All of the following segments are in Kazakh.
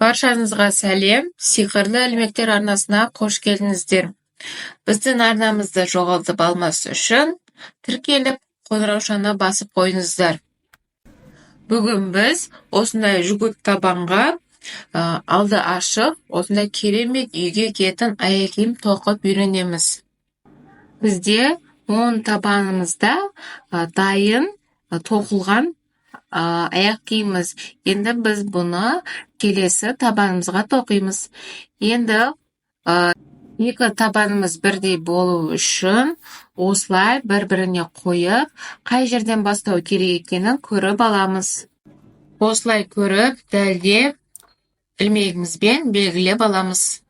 Баршаңызға сәлем, сиқырлы ілмектер арнасына қош келдіңіздер. Біздің арнамызды жоғалтып алмас үшін тіркеліп, қоңыраушаны басып қойыңыздар. Бүгін біз осындай жүгік табанға алды ашық, осындай керемет үйге киетін аяқ киім тоқып үйренеміз. Бізде 10 табанымызда дайын тоқылған аяқ киіміміз. Енді біз бұны келесі табанымызға тоқимыз. Енді екі табанымыз бірдей болу үшін осылай бір-біріне қойып, қай жерден бастау керек екенін көріп аламыз. Осылай көріп, дәлдеп, ілмегімізбен белгілеп аламыз.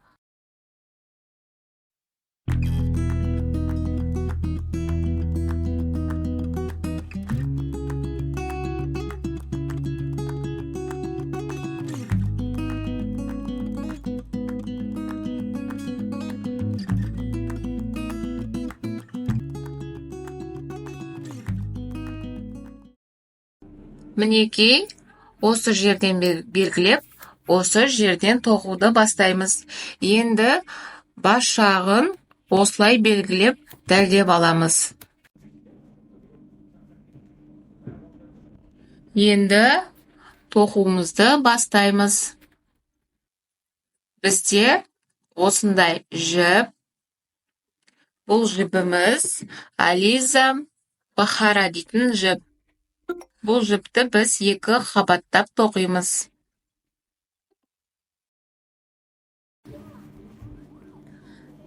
Мінекей, осы жерден белгілеп, осы жерден тоқуды бастаймыз. Енді бас жағын осылай белгілеп, дәлдеп аламыз. Енді тоқуымызды бастаймыз. Бізде осындай жіп. Бұл жіпіміз Ализа Бахара дейтін жіп. Бұл жіпті біз екі қабаттап тоқимыз.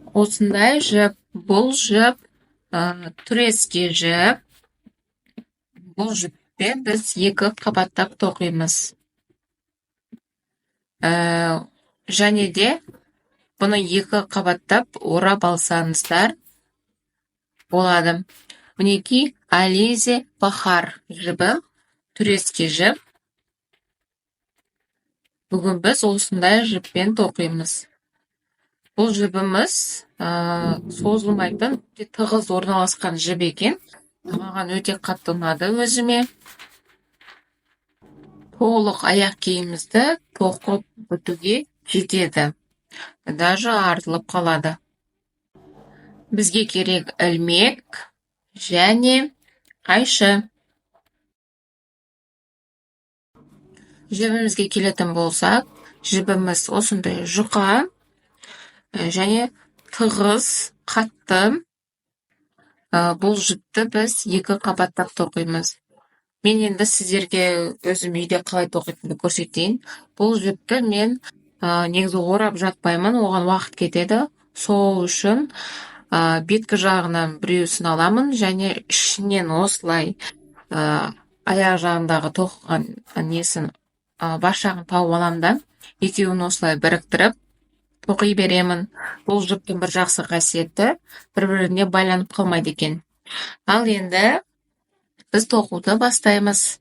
Осындай жіп. Бұл жіп түреске жіп. Бұл жіппен біз екі қабаттап тоқимыз. Және де бұны екі қабаттап орап алсаңыздар болады. Мінекей Ализе Бахар жібі, түреске жіп. Бүгін біз осындай жіппен тоқимыз. Бұл жібіміз созылмайтын, тығыз орналасқан жіп екен. Маған өте қатты ұнады өзіме. Толық аяқ киімімізді тоқып бітуге жетеді. Даже артылып қалады. Бізге керек ілмек және қайшы. Жібімізге келетін болсақ, жібіміз осындай жұқа және тығыз, қатты. Бұл жіпті біз екі қабаттап тоқимыз. Мен енді сіздерге өзім үйде қалай тоқитынымды көрсетейін. Бұл жіпті мен негізі орап жатпаймын, оған уақыт кетеді. Сол үшін беткі жағынан біреусін аламын және ішінен осылай аяқ жағындағы тоқыған несін бас жағын тауып аламын да, екеуін осылай біріктіріп тоқи беремін. Бұл жіптің бір жақсы қасиеті бір-біріне байланып қалмайды екен. Ал енді біз тоқуды бастаймыз.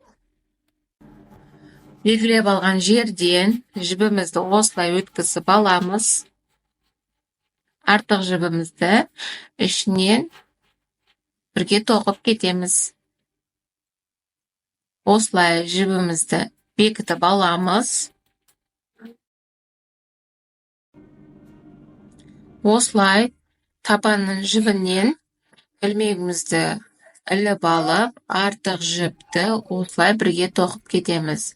Белгілеп алған жерден жібімізді осылай өткізіп аламыз. Артық жібімізді ішінен бірге тоқып кетеміз. Осылай жібімізді бекітіп аламыз. Осылай табанның жібінен ілмегімізді іліп алып, артық жіпті осылай бірге тоқып кетеміз.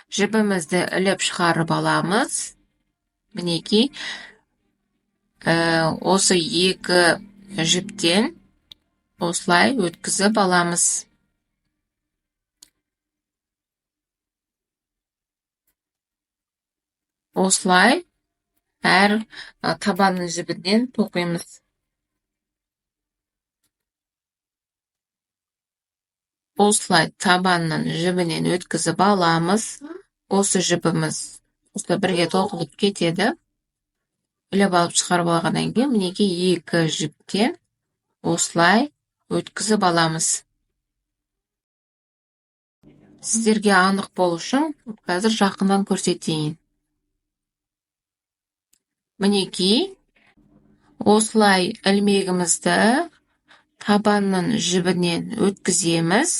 Жібімізді іліп шығарып аламыз. Мінекей, осы екі жіптен осылай өткізіп аламыз. Осылай әр табанның жібінен тоқимыз. Осылай табанның жібінен өткізіп аламыз. Осы жібіміз осылай бірге тоқылып кетеді. Іліп алып шығарып алғаннан кейін, мінекей екі жіптен осылай өткізіп аламыз. Сіздерге анық болу үшін қазір жақыннан көрсетейін. Мінекей, осылай ілмегімізді табанның жібінен өткіземіз.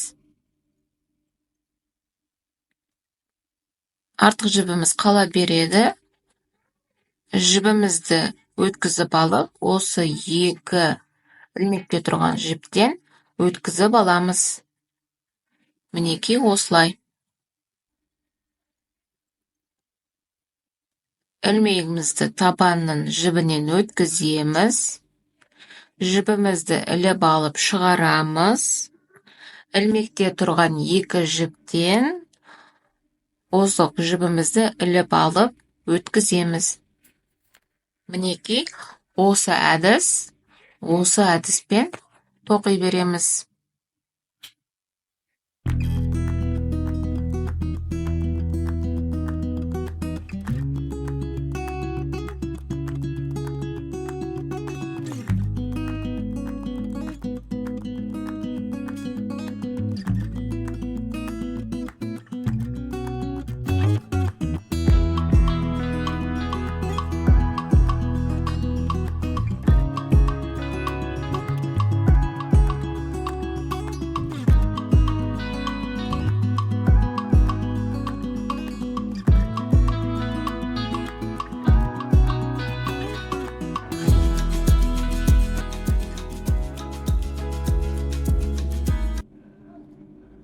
Артық жібіміз қала береді. жібімізді өткізіп алып, осы екі ілмекте тұрған жіптен өткізіп аламыз. Мінекей осылай. Ілмегімізді табанның жібінен өткіземіз. Жібімізді іліп алып шығарамыз. Ілмекте тұрған екі жіптен озық жібімізді іліп алып өткіземіз. Мінекей осы әдіспен тоқи береміз.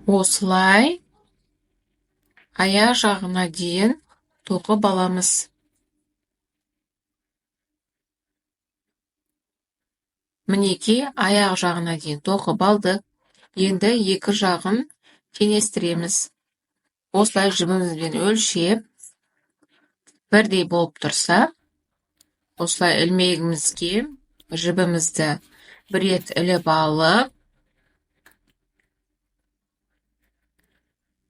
Осылай аяқ жағына дейін тоқып аламыз. Мінекей аяқ жағына дейін тоқып алдық. Енді екі жағын теңестіреміз. Осылай жібімізбен өлшеп, бірдей болып тұрса, осылай ілмегімізге жібімізді бір рет іліп алып,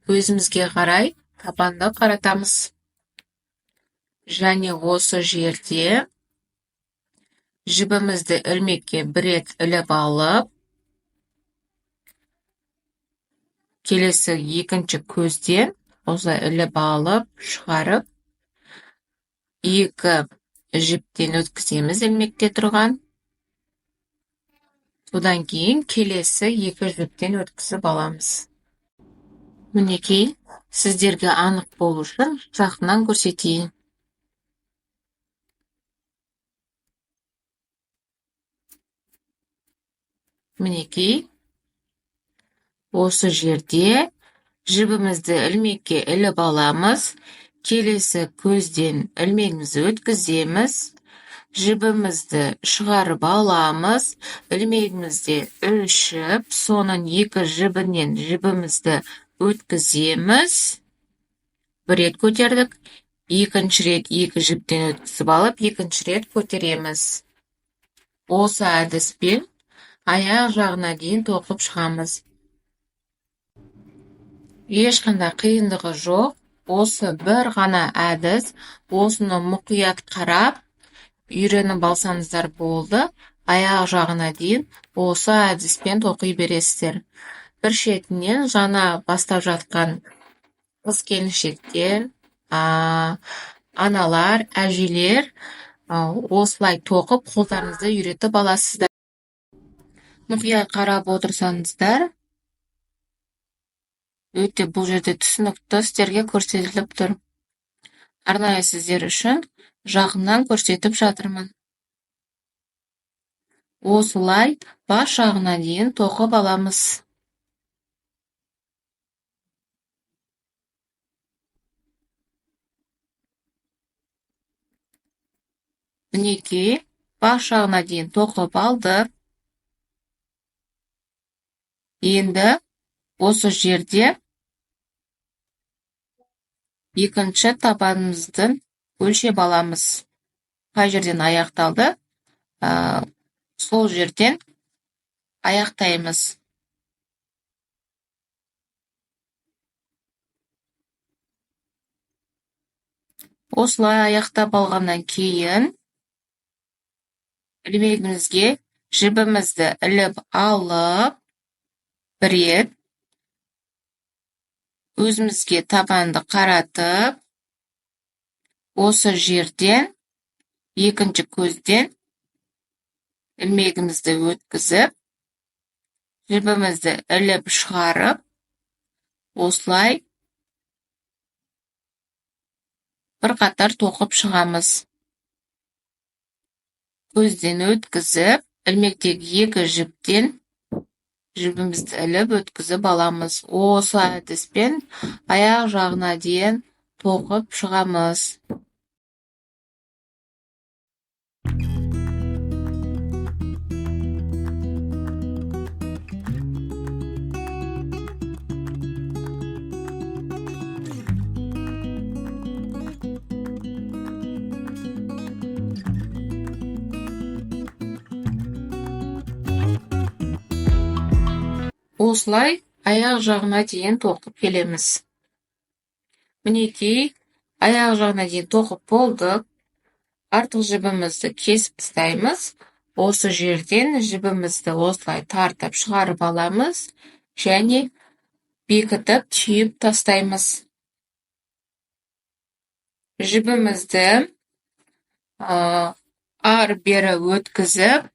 өзімізге қарай табанды қаратамыз. Және осы жерде жібімізді ілмекке бір рет іліп алып, келесі екінші көзден осылай іліп алып, шығарып, екі жіптен өткіземіз ілмекте тұрған. Содан кейін келесі екі жіптен өткізіп аламыз. Мінекей, сіздерге анық болу үшін жақыннан көрсетейін. Мінекей, осы жерде жібімізді ілмекке іліп аламыз, келесі көзден ілмегімізді өткіземіз, жібімізді шығарып аламыз, ілмегімізді өлшіп, соның екі жібінен жібімізді өткіземіз. Бір рет көтердік, екінші рет екі жіптен өткізіп алып, екінші рет көтереміз. Осы әдіспен аяқ жағына дейін тоқып шығамыз. Ешқандай қиындығы жоқ. Осы бір ғана әдіс, осыны мұқият қарап, үйреніп алсаңыздар болды. Аяқ жағына дейін осы әдіспен тоқи бересіздер. Бір шетінен жаңа бастап жатқан қыз-келіншектер, аналар, әжелер осылай тоқып қолдарыңызды үйретіп аласыздар. Мұқият қарап отырсаңыздар, өте бұл жерде түсінікті сіздерге көрсетіліп тұр. Арнайы сіздер үшін жақыннан көрсетіп жатырмын. Осылай бас жағына дейін тоқып аламыз. Мінекей, бас жағына дейін тоқып алдық. Енді осы жерде екінші табанымызды өлшеп аламыз. Қай жерден аяқталды, сол жерден аяқтаймыз. Осылай аяқтап алғаннан кейін ілмегімізге жібімізді іліп алып, бір рет өзімізге табанды қаратып, осы жерден екінші көзден ілмегімізді өткізіп, жібімізді іліп шығарып, осылай бір қатар тоқып шығамыз. көзден өткізіп, ілмектегі екі жіптен жібімізді іліп өткізіп аламыз. Осы әдіспен аяқ жағына дейін тоқып шығамыз. Осылай аяқ жағына дейін тоқып келеміз. Мінекей, аяқ жағына дейін тоқып болдық. Артық жібімізді кесіп тастаймыз. Осы жерден жібімізді осылай тартып шығарып аламыз және бекітіп түйіп тастаймыз. Жібімізді ары-бері өткізіп,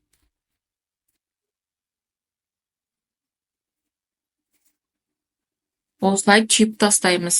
осылай түйіп тастаймыз.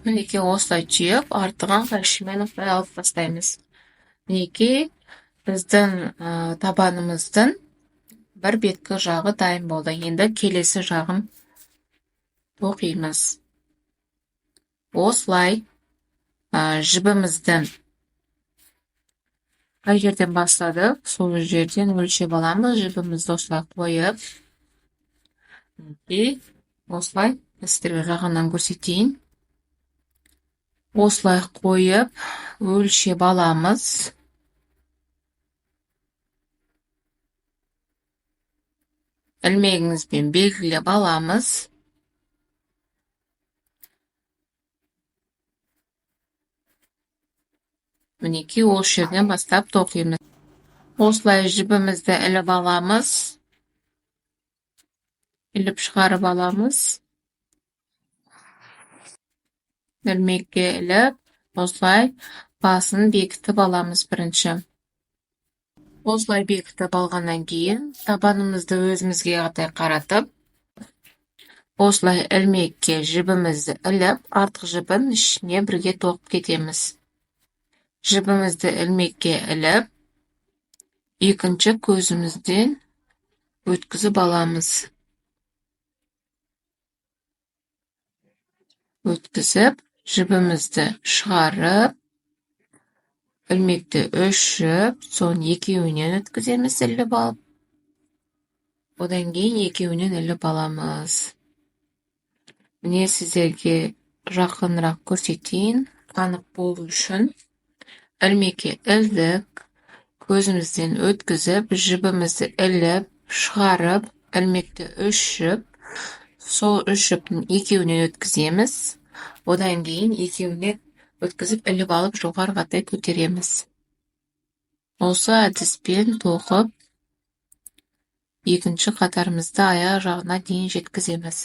Мінекей, осылай түйіп, артығын қайшымен алып тастаймыз. Мінекей, біздің табанымыздың бір беткі жағы дайын болды. Енді келесі жағын тоқимыз. Осылай жібіміздің қай жерден бастадық, сол жерден өлшеп аламыз. Жібімізді осылай қойып, осылай сіздерге жағынан көрсетейін. Осылай қойып, өлшеп аламыз. Ілмегімізбен белгілеп аламыз. Мінекей, осы жерден бастап тоқимыз. Осылай жібімізді іліп аламыз. Іліп шығарып аламыз. Ілмекке іліп, осылай басын бекітіп аламыз бірінші. Осылай бекітіп алғаннан кейін, табанымызды өзімізге қарай қаратып, осылай ілмекке жібімізді іліп, артық жібін ішіне бірге тоқып кетеміз. Жібімізді ілмекке іліп, екінші көзімізден өткізіп аламыз. Өткізіп, жібімізді шығарып, ілмекті 3 жіп, соң екеуінен өткіземіз іліп алып. Одан кейін екеуінен іліп аламыз. Міне сіздерге жақынырақ көрсетейін, танып болу үшін. Ілмекке ілдік, көзімізден өткізіп, жібімізді іліп, шығарып, ілмекті 3 жіп, сол 3 жіптің екеуінен өткіземіз. Одан кейін екеуінен өткізіп, іліп алып, жоғарыға қарай көтереміз. Осы әдіспен тоқып, екінші қатарымызды аяқ жағына дейін жеткіземіз.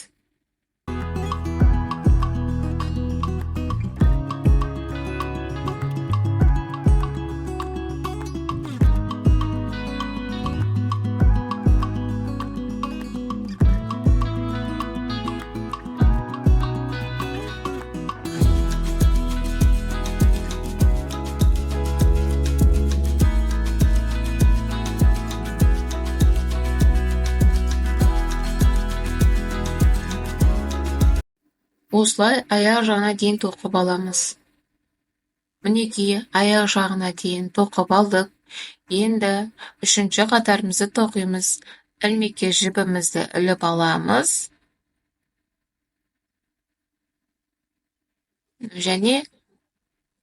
Осылай аяқ жағына дейін тоқып аламыз. Мінекей, аяқ жағына дейін тоқып алдық. Енді үшінші қатарымызды тоқимыз. Ілмекке жібімізді іліп аламыз. және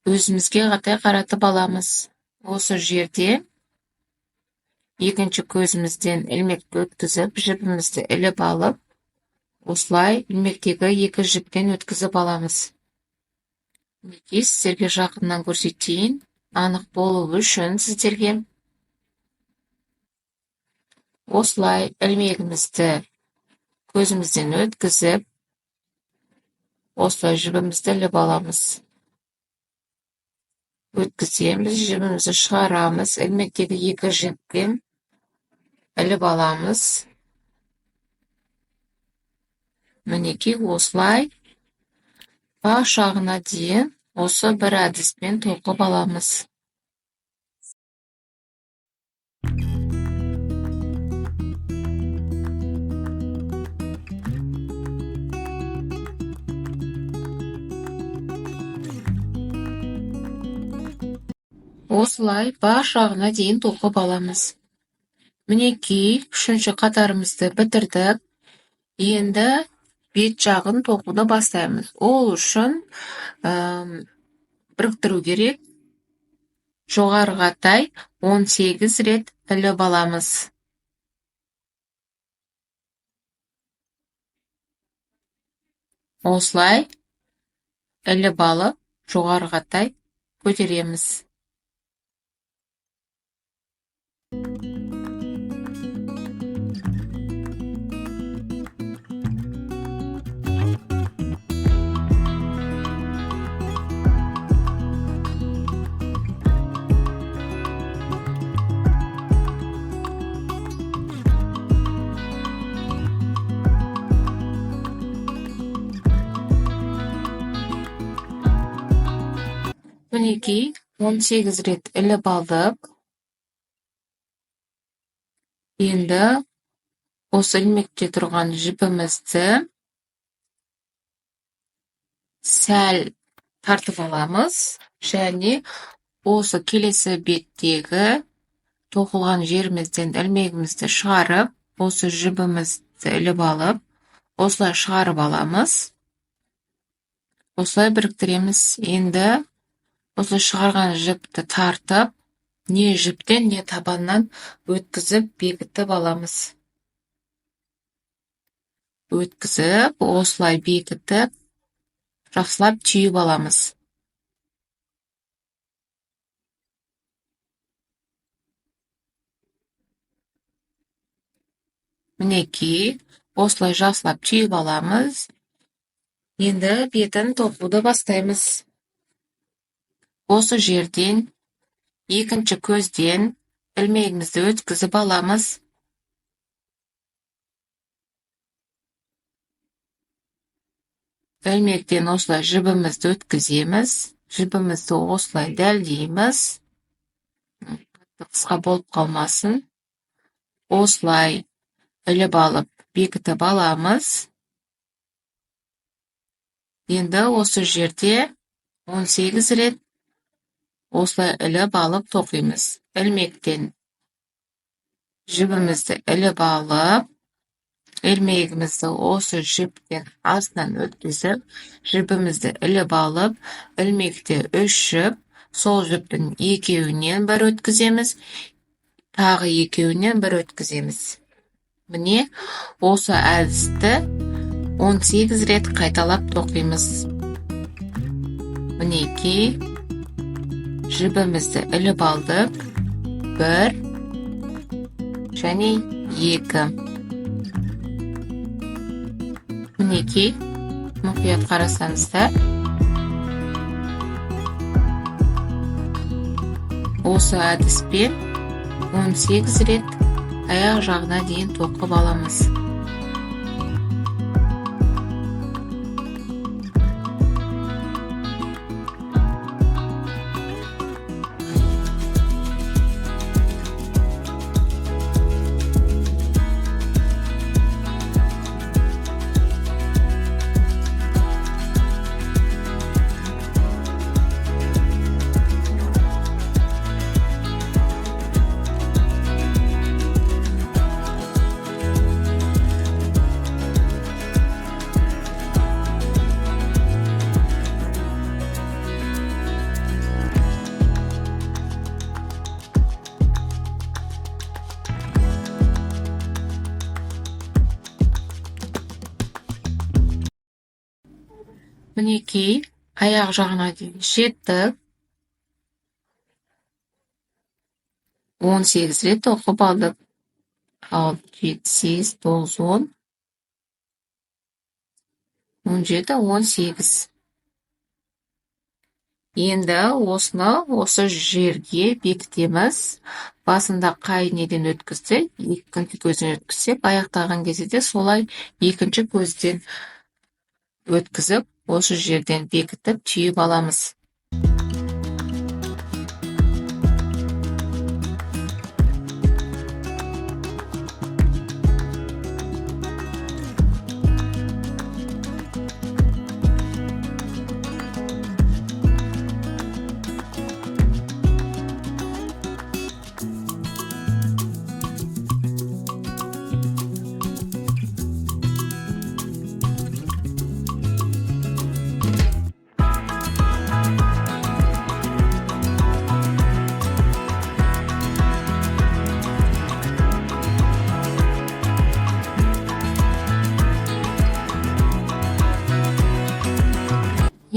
өзімізге қарай қаратып аламыз. Осы жерде екінші көзімізден ілмекті өткізіп, жібімізді іліп алып, осылай ілмектегі екі жіптен өткізіп аламыз. Мінекей сіздерге жақыннан көрсетейін, анық болу үшін сіздерге. Осылай ілмегімізді көзімізден өткізіп, осылай жібімізді іліп аламыз. Өткіземіз, жібімізді шығарамыз, ілмектегі екі жіптен іліп аламыз. Мінекей осылай бас жағына дейін осы бір әдіспен тоқып аламыз. Осылай бас жағына дейін тоқып аламыз. Мінекей үшінші қатарымызды бітірдік. Енді бет жағын тоқуды бастаймыз. Ол үшін біріктіру керек. Жоғарыға қарай 18 рет іліп аламыз. Осылай іліп алып, жоғарыға қарай көтереміз. Мінекей 18 рет іліп алдық. Енді осы ілмекте тұрған жібімізді сәл тартып аламыз, және осы келесі беттегі тоқылған жерімізден ілмегімізді шығарып, осы жібімізді іліп алып, осылай шығарып аламыз. Осылай біріктіреміз. Енді осы шығарған жіпті тартып, не жіптен, не табаннан өткізіп, бекітіп аламыз. Өткізіп, осылай бекітіп, жақсылап түйіп аламыз. Мінекей, осылай жақсылап түйіп аламыз. Енді бетін тоқуды бастаймыз. Осы жерден екінші көзден ілмегімізді өткізіп аламыз. Ілмектен осылай жібімізді өткіземіз. Жібімізді осылай дәлдейміз. Қысқа болып қалмасын. Осылай іліп алып, бекітіп аламыз. Енді осы жерде 18 рет осылай іліп алып тоқимыз. Ілмектен жібімізді іліп алып, ілмегімізді осы жіптен астынан өткізіп, жібімізді іліп алып, ілмекте 3 жіп, сол жіптің екеуінен бір өткіземіз, тағы екеуінен бір өткіземіз. Міне, осы әдісті 18 рет қайталап тоқимыз. Мінекей, жібімізді іліп алдық, 1 және 2. Мінекей, мұқият қарасаңыздар, осы әдіспен 18 рет аяқ жағына дейін тоқып аламыз. мінекей, аяқ жағына дейін жеттік. 18 рет тоқып алдық. 6, 7, 8, 9, 10, 17, 18. Енді осыны осы жерге бекітеміз. Басында қай неден өткізді, екінші көзден өткізсек, аяқтаған кезде де солай екінші көзден өткізіп, осы жерден бекітіп түйіп аламыз.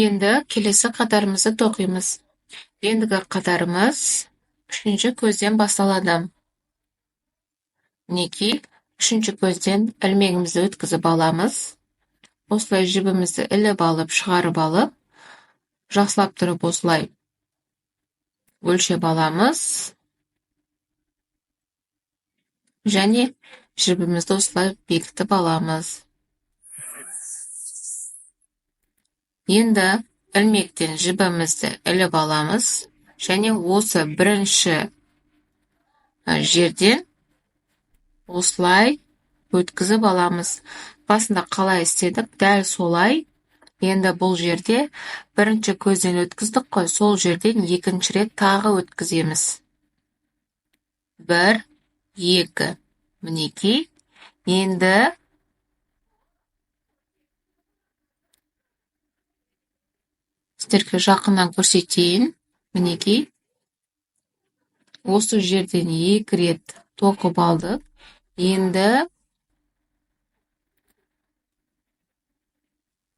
Енді келесі қатарымызды тоқимыз. Ендігі қатарымыз үшінші көзден басталады. Мінекей, үшінші көзден ілмегімізді өткізіп аламыз. Осылай жібімізді іліп алып, шығарып алып, жақсылап тұрып осылай өлшеп аламыз. Және жібімізді осылай бекітіп аламыз. Енді ілмектен жібімізді іліп аламыз. Және осы бірінші жерден осылай өткізіп аламыз. Басында қалай істедік, дәл солай. Енді бұл жерде бірінші көзден өткіздік қой, сол жерден екінші рет тағы өткіземіз. 1, 2. Мінекей. Енді сіздерге жақыннан көрсетейін. Мінекей. Осы жерден 2 рет тоқып алдық. Енді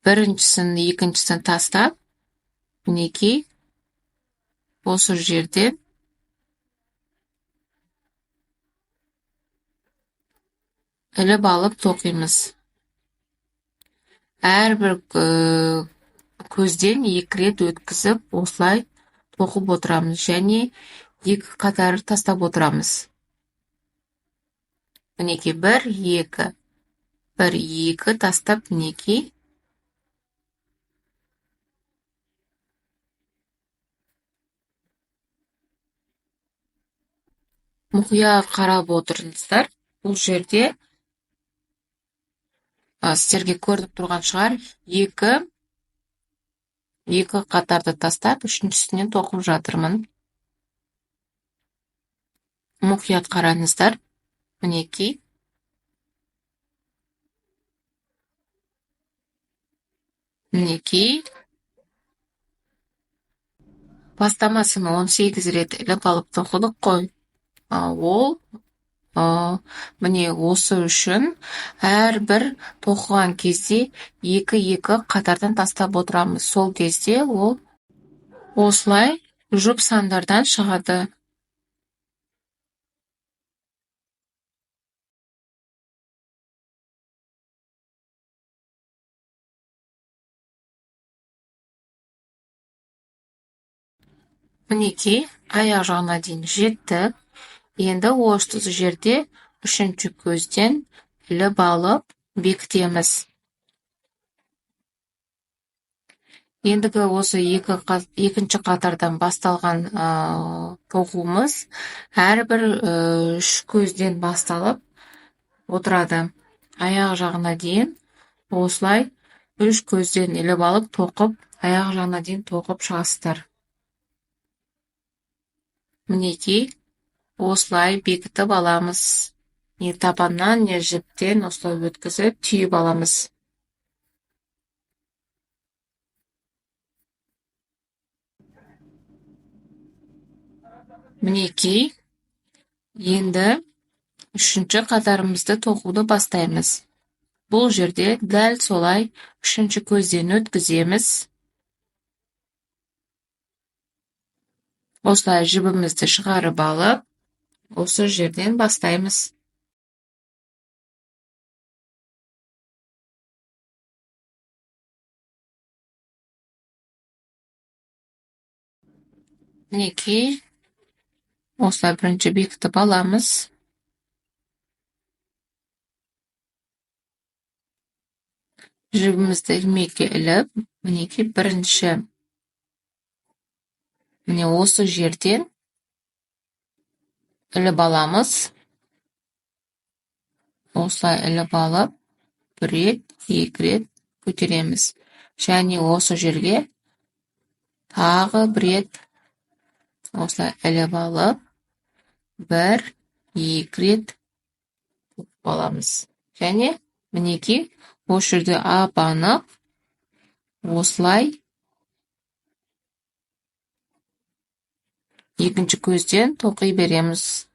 біріншісін, екіншісін тастап, мінекей, осы жерден іліп алып тоқимыз. Әрбір көзден 2 рет өткізіп, осылай тоқып отырамыз. Және 2 қатар тастап отырамыз. Мінекей, 1, 2. 1, 2 тастап, мінекей. Мұқият қарап отырыңыздар. Бұл жерде сіздерге көрініп тұрған шығар, 2 қатарды тастап, үшіншісінен тоқып жатырмын. Мұқият қараңыздар. Мінекей. Мінекей. Бастамасын 18 рет іліп алып тоқыдық қой. Ол міне осы үшін әрбір тоқыған кезде 2-2 қатардан тастап отырамыз. Сол кезде ол осылай жұп сандардан шығады. Мінекей, аяқ жағына дейін жеттік. Енді осы жерде үшінші көзден іліп алып бекітеміз. Ендігі осы екінші қатардан басталған тоқуымыз әрбір 3 көзден басталып отырады. Аяқ жағына дейін осылай 3 көзден іліп алып тоқып, аяқ жағына дейін тоқып шығасыздар. Мінекей, осылай бекітіп аламыз. Не табаннан, не жіптен осылай өткізіп түйіп аламыз. Мінекей, енді үшінші қатарымызды тоқуды бастаймыз. Бұл жерде дәл солай үшінші көзден өткіземіз. Осылай жібімізді шығарып алып, осы жерден бастаймыз. Мінекей, осылай бірінші бекітіп аламыз. Жібімізді ilmekке іліп, мінекей бірінші. Міне осы жерден іліп аламыз. Осылай іліп алып, бір рет, екі рет көтереміз. Және осы жерге тағы бір рет осылай іліп алып, бір, екі рет көтеріп аламыз. Және мінекей осы жерде ап-анық осылай екінші көзден тоқи береміз.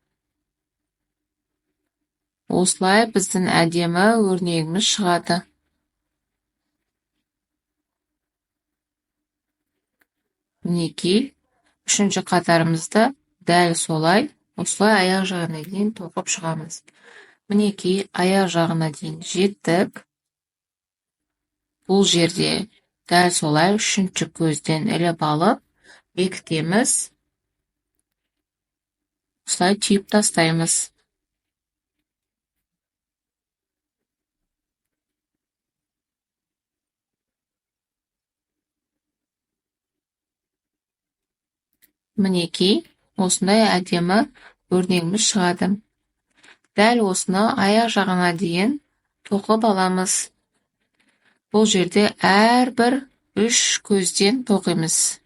Осылай біздің әдемі өрнегіміз шығады. Мінекей, үшінші қатарымызды дәл солай, осылай аяқ жағына дейін тоқып шығамыз. Мінекей, аяқ жағына дейін жеттік. Бұл жерде дәл солай үшінші көзден іліп алып, бекітеміз. Осылай түйіп тастаймыз. Мінекей, осындай әдемі өрнегіміз шығады. Дәл осыны аяқ жағына дейін тоқып аламыз. Бұл жерде әрбір үш көзден тоқимыз.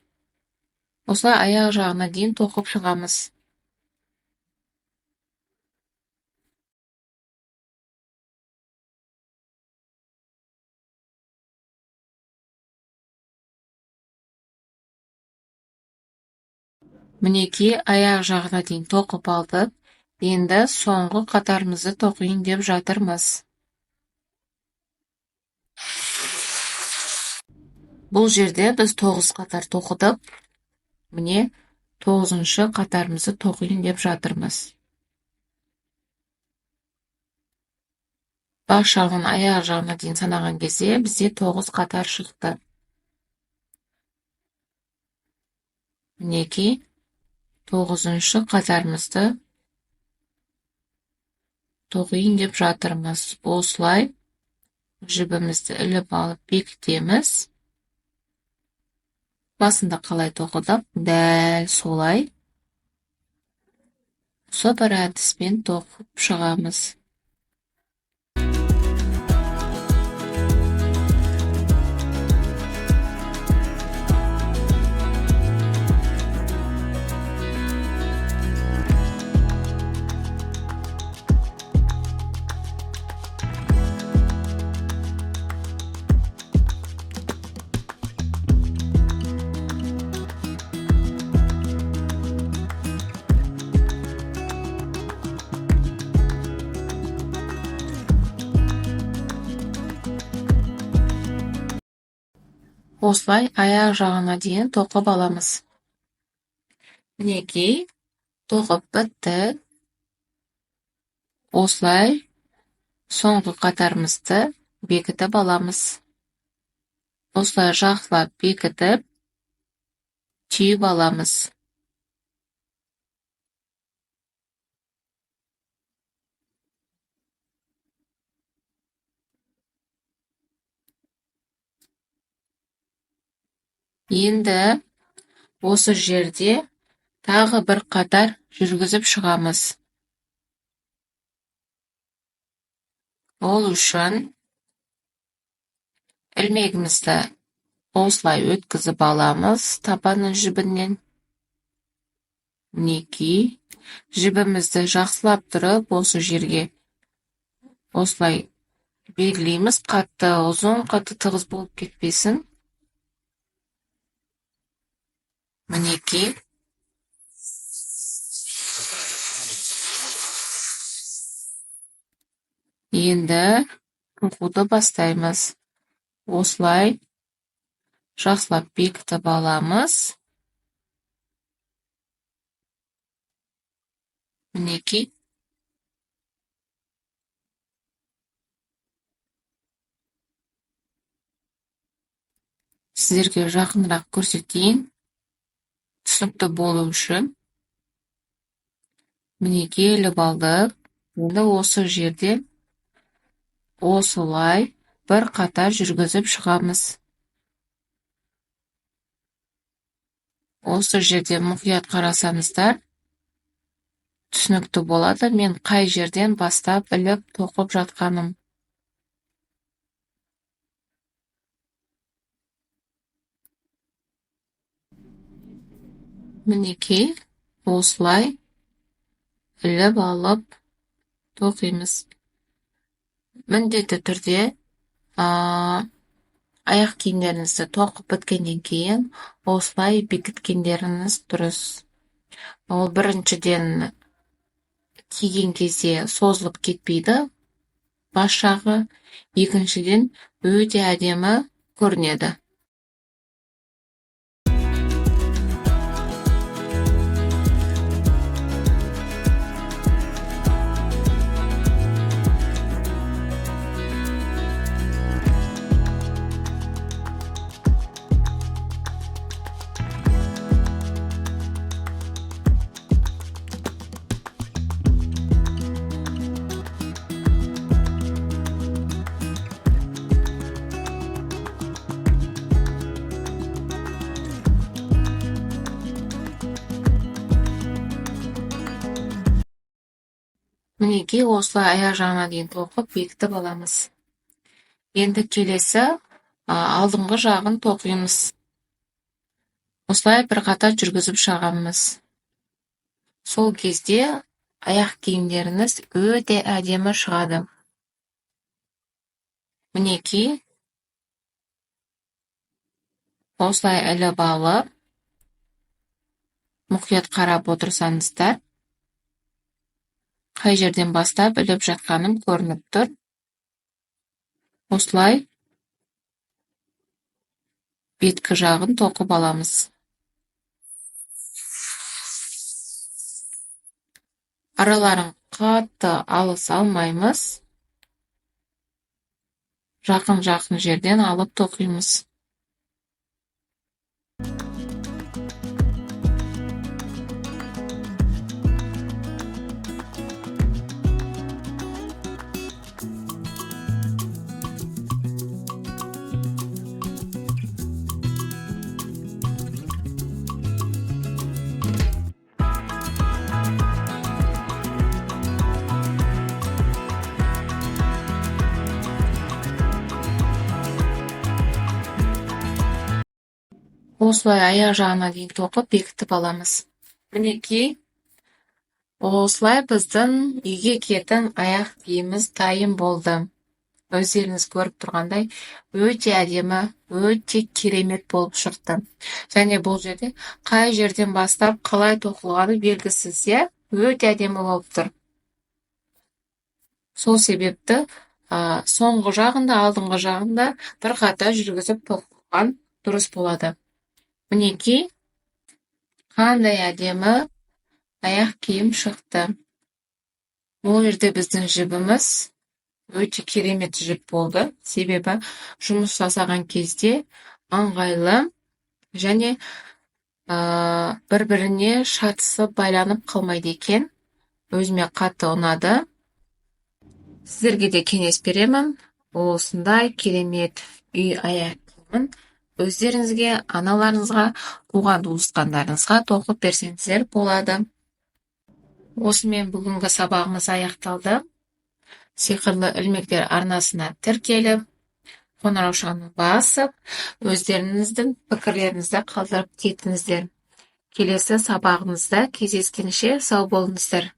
Осылай аяқ жағына дейін тоқып шығамыз. Мінекей, аяқ жағына дейін тоқып алдық. Енді соңғы қатарымызды тоқиын деп жатырмыз. Бұл жерде біз 9 қатар тоқыдық. Міне 9-шы қатарымызды тоқиын деп жатырмыз. Бас жағын аяқ жағына дейін санаған кезде бізде 9 қатар шықты. Мінекей, 9-шы қатарымызды тоқиын деп жатырмыз. Осылай жібімізді іліп алып бекітеміз. Басында қалай тоқыдық, дәл солай. Осы бір әдіспен тоқып шығамыз. Осылай аяқ жағына дейін тоқып аламыз. Мінекей, тоқып бітті. Осылай соңғы қатарымызды бекітіп аламыз. Осылай жақсылап бекітіп, түйіп аламыз. Енді осы жерде тағы бір қатар жүргізіп шығамыз. Ол үшін ilmегімізді осылай өткізіп аламыз табанның жібінен. Мінекей, жібімізді жақсылап тұрып, осы жерге осылай белгілейміз. Қатты ұзын, қатты тығыз болып кетпесін. Мінекей, енді оқуды бастаймыз. Осылай жақсылап бекітіп аламыз. Мінекей. Сіздерге жақынырақ көрсетейін. Түсінікті болу үшін. Мінекей іліп алдық. Енді осы жерде осылай бір қатар жүргізіп шығамыз. Осы жерде мұқият қарасаңыздар, түсінікті болады. Мен қай жерден бастап іліп тоқып жатқаным. Мінекей, осылай іліп алып тоқимыз. Міндетті түрде аяқ киімдеріңізді тоқып біткеннен кейін осылай бекіткендеріңіз дұрыс. Ол біріншіден киген кезде созылып кетпейді, бас жағы, екіншіден өте әдемі көрінеді. Мінекей, осылай аяқ жағына дейін тоқып бекітіп аламыз. Енді келесі алдыңғы жағын тоқимыз. Осылай бір қатар жүргізіп шығамыз. Сол кезде аяқ киімдеріңіз өте әдемі шығады. Мінекей, осылай іліп алып, мұқият қарап отырсаңыздар, қай жерден бастап іліп жатқаным көрініп тұр. Осылай беткі жағын тоқып аламыз. Араларын қатты алыс алмаймыз. Жақын жерден алып тоқимыз. Осылай аяқ жағына дейін тоқып бекітіп аламыз. Мінекей, осылай біздің үйге киетін аяқ киіміміз дайын болды. Өздеріңіз көріп тұрғандай, өте әдемі, өте керемет болып шықты. Және бұл жерде қай жерден бастап қалай тоқылғаны белгісіз, өте әдемі болып тұр. Сол себепті соңғы жағында, алдыңғы жағында бір қатар жүргізіп тоқылған дұрыс болады. Мінекей, қандай әдемі аяқ киім шықты. Бұл жерде біздің жібіміз өте керемет жіп болды. Себебі жұмыс жасаған кезде ыңғайлы және бір-біріне шатысып байланып қалмайды екен. Өзіме қатты ұнады. Сіздерге де кеңес беремін. Осындай керемет үй аяқ киімін өздеріңізге, аналарыңызға, туған-туысқандарыңызға тоқып берсеңіздер болады. Осымен бүгінгі сабағымыз аяқталды. Сиқырлы ілмектер арнасына тіркеліп, қоңыраушаны басып, өздеріңіздің пікірлеріңізді қалдырып кетіңіздер. Келесі сабағымызда кездескенше сау болыңыздар.